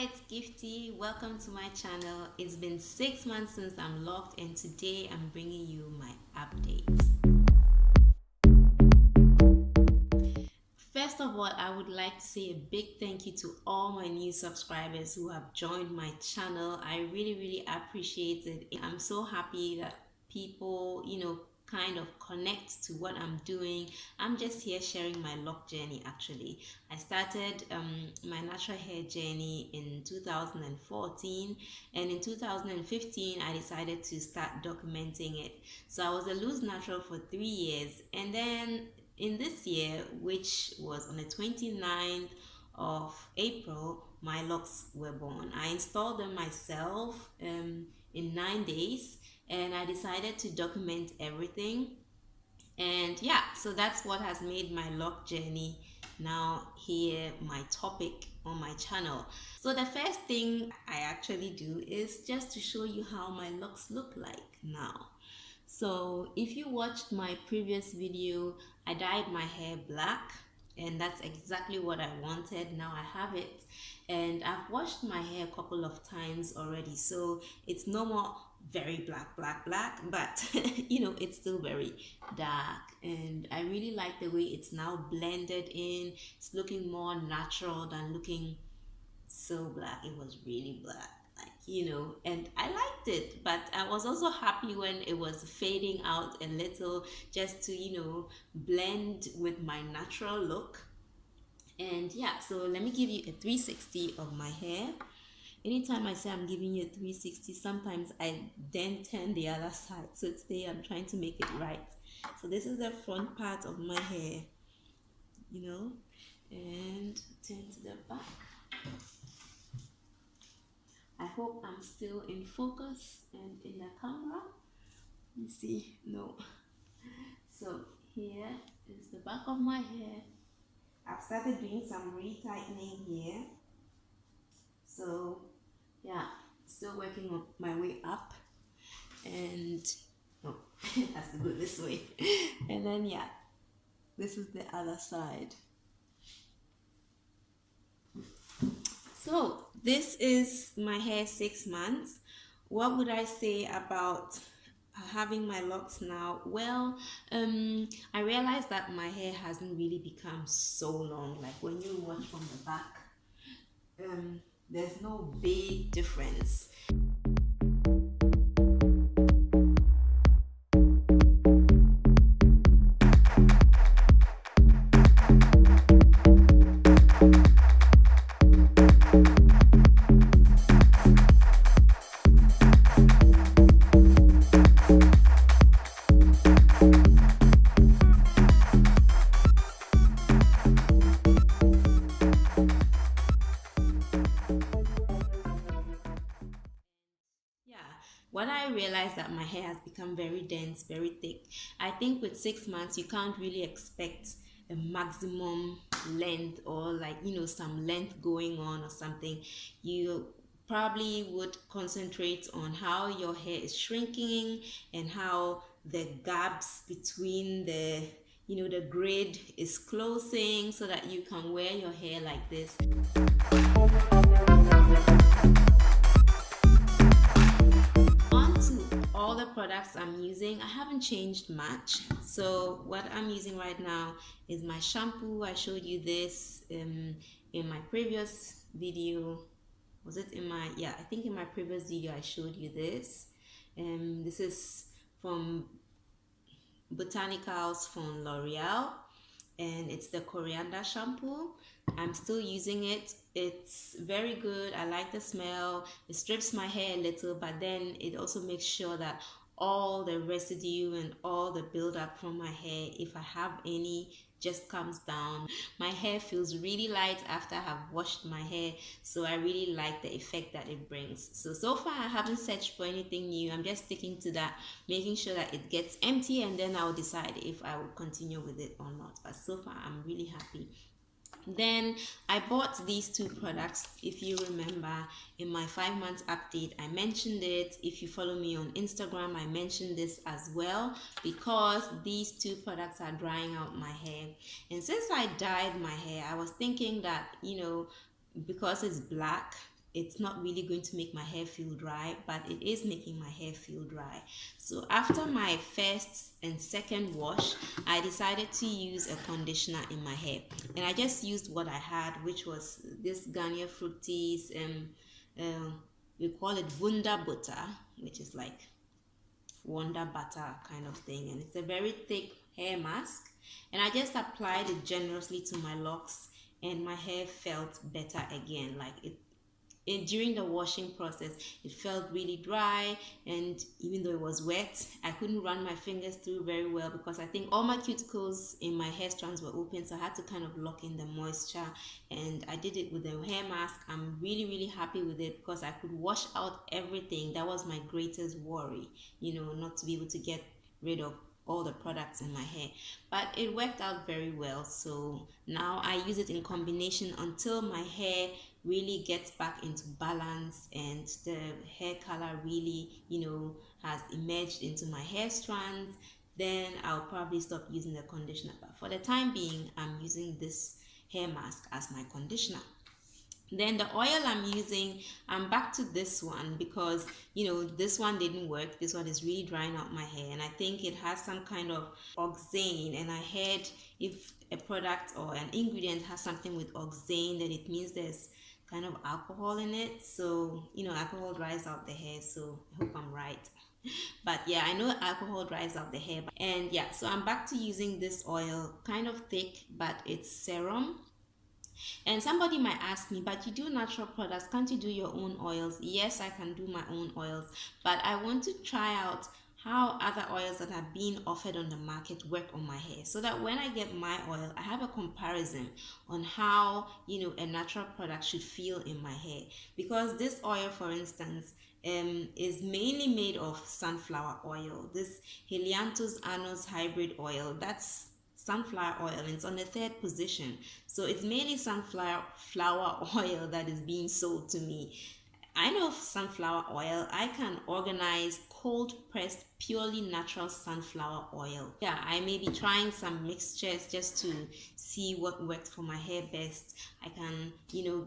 it's Gifty. Welcome to my channel. It's been 6 months since I'm locked, and today I'm bringing you my updates. First of all, I would like to say a big thank you to all my new subscribers who have joined my channel. I really appreciate it. I'm so happy that people, kind of connect to what I'm doing. I'm just here sharing my lock journey actually. I started my natural hair journey in 2014, and in 2015 I decided to start documenting it. So I was a loose natural for 3 years, and then in this year, which was on the 29th of April, my locks were born. I installed them myself in 9 days, and I decided to document everything. And yeah, so that's what has made my lock journey now here my topic on my channel. So the first thing I actually do is just to show you how my locks look like now. So if you watched my previous video, I dyed my hair black, and that's exactly what I wanted. Now I have it, and I've washed my hair a couple of times already, so it's no more very black, but it's still very dark, and I really like the way it's now blended in. It's looking more natural than looking so black. It was really black, and I liked it, but I was also happy when it was fading out a little, just to blend with my natural look. And yeah, so let me give you a 360 of my hair. Anytime I say I'm giving you a 360, sometimes I then turn the other side. So today I'm trying to make it right. So this is the front part of my hair, and turn to the back. I hope I'm still in focus and in the camera. You see, no. So here is the back of my hair. I've started doing some retightening here. So yeah, still working on my way up, and no, it has to go this way. And then yeah, this is the other side. So this is my hair 6 months. What would I say about having my locks now? Well, I realized that my hair hasn't really become so long. Like when you watch from the back, there's no big difference. When I realized that my hair has become very dense, very thick, I think with 6 months you can't really expect a maximum length, or like some length going on or something. You probably would concentrate on how your hair is shrinking and how the gaps between the grid is closing, so that you can wear your hair like this. All the products I'm using, I haven't changed much. So what I'm using right now is my shampoo. I showed you this in my previous video. Was it in my, yeah, I think in my previous video I showed you this. This is from Botanicals from L'Oreal, and it's the coriander shampoo. I'm still using it. It's very good. I like the smell. It strips my hair a little, but then it also makes sure that all the residue and all the buildup from my hair, if I have any, just comes down. My hair feels really light after I have washed my hair, so I really like the effect that it brings. So far I haven't searched for anything new. I'm just sticking to that, making sure that it gets empty, and then I'll decide if I will continue with it or not. But so far I'm really happy. Then I bought these two products. If you remember, in my 5 months update I mentioned it. If you follow me on Instagram, I mentioned this as well, because these two products are drying out my hair. And since I dyed my hair, I was thinking that because it's black, it's not really going to make my hair feel dry, but it is making my hair feel dry. So after my first and second wash, I decided to use a conditioner in my hair, and I just used what I had, which was this Garnier Fructis, we call it Wunder Butter, which is like wonder butter kind of thing, and it's a very thick hair mask, and I just applied it generously to my locks, and my hair felt better again. Like during the washing process, it felt really dry, and even though it was wet, I couldn't run my fingers through very well because I think all my cuticles in my hair strands were open, so I had to kind of lock in the moisture, and I did it with the hair mask. I'm really happy with it because I could wash out everything. That was my greatest worry, not to be able to get rid of all the products in my hair, but it worked out very well. So now I use it in combination until my hair really gets back into balance and the hair color really has emerged into my hair strands. Then I'll probably stop using the conditioner, but for the time being I'm using this hair mask as my conditioner. Then the oil I'm using, I'm back to this one because this one didn't work. This one is really drying out my hair, and I think it has some kind of oxane, and I heard if a product or an ingredient has something with oxane, then it means there's kind of alcohol in it. So alcohol dries out the hair, so I hope I'm right. But yeah, I know alcohol dries out the hair. And yeah, so I'm back to using this oil, kind of thick, but it's serum. And somebody might ask me, but you do natural products, can't you do your own oils? Yes, I can do my own oils, but I want to try out how other oils that are being offered on the market work on my hair, so that when I get my oil, I have a comparison on how a natural product should feel in my hair. Because this oil, for instance, is mainly made of sunflower oil, this Helianthus annus hybrid oil. That's sunflower oil, and it's on the third position. So it's mainly sunflower oil that is being sold to me. I know sunflower oil, I can organize cold pressed purely natural sunflower oil. Yeah, I may be trying some mixtures just to see what works for my hair best. I can,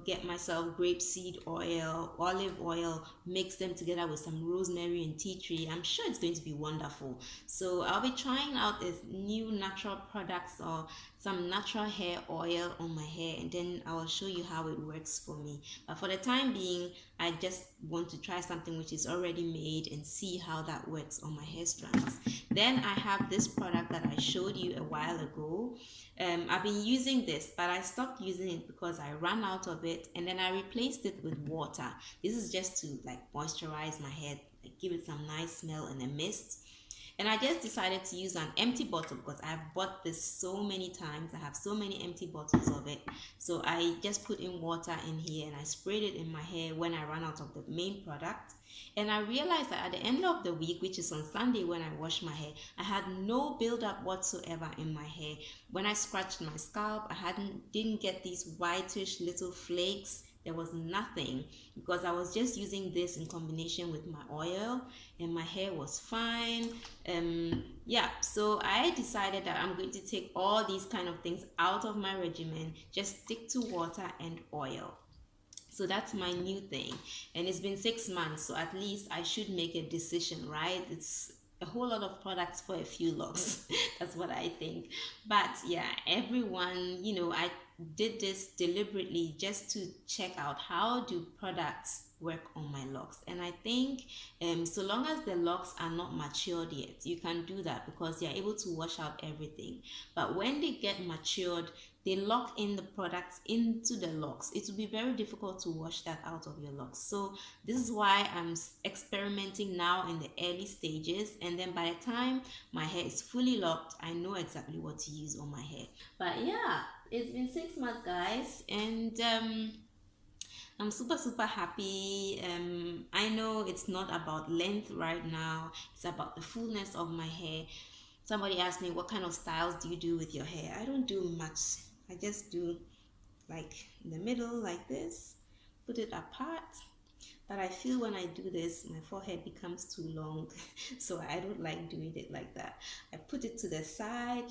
get myself grapeseed oil, olive oil, mix them together with some rosemary and tea tree. I'm sure it's going to be wonderful. So I'll be trying out this new natural products or some natural hair oil on my hair, and then I will show you how it works for me. But for the time being, I just want to try something which is already made and see how that works on my hair strands. Then I have this product that I showed you a while ago. I've been using this, but I stopped using it because I ran out of it, and then I replaced it with water. This is just to like moisturize my hair, like give it some nice smell and a mist. And I just decided to use an empty bottle because I've bought this so many times. I have so many empty bottles of it. So I just put in water in here and I sprayed it in my hair when I ran out of the main product. And I realized that at the end of the week, which is on Sunday when I wash my hair, I had no buildup whatsoever in my hair. When I scratched my scalp, didn't get these whitish little flakes. There was nothing because I was just using this in combination with my oil, and my hair was fine. Yeah, so I decided that I'm going to take all these kind of things out of my regimen, just stick to water and oil. So that's my new thing, and it's been 6 months, so at least I should make a decision, right? It's a whole lot of products for a few locks. That's what I think. But yeah, everyone, I did this deliberately just to check out how do products work on my locks. And I think so long as the locks are not matured yet, you can do that because you're able to wash out everything. But when they get matured, they lock in the products into the locks. It will be very difficult to wash that out of your locks. So this is why I'm experimenting now in the early stages, and then by the time my hair is fully locked, I know exactly what to use on my hair. But yeah, it's been 6 months, guys, and I'm super happy. I know it's not about length right now, it's about the fullness of my hair. Somebody asked me, what kind of styles do you do with your hair? I don't do much. I just do like in the middle like this, put it apart. But I feel when I do this, my forehead becomes too long, so I don't like doing it like that. I put it to the side.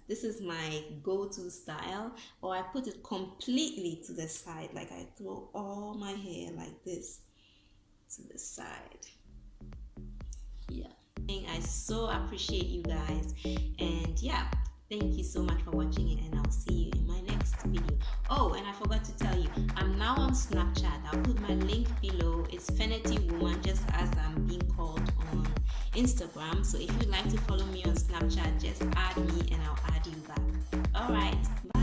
This is my go-to style. Or I put it completely to the side, like I throw all my hair like this to the side. Yeah, I so appreciate you guys, and yeah, thank you so much for watching it, and I'll see you in my next video. Oh, and I forgot to tell you, I'm now on Snapchat. I'll put my link below. It's Fenity Woman, just as I'm being called on Instagram. So if you'd like to follow me on Snapchat, just add me and I'll add you back. All right.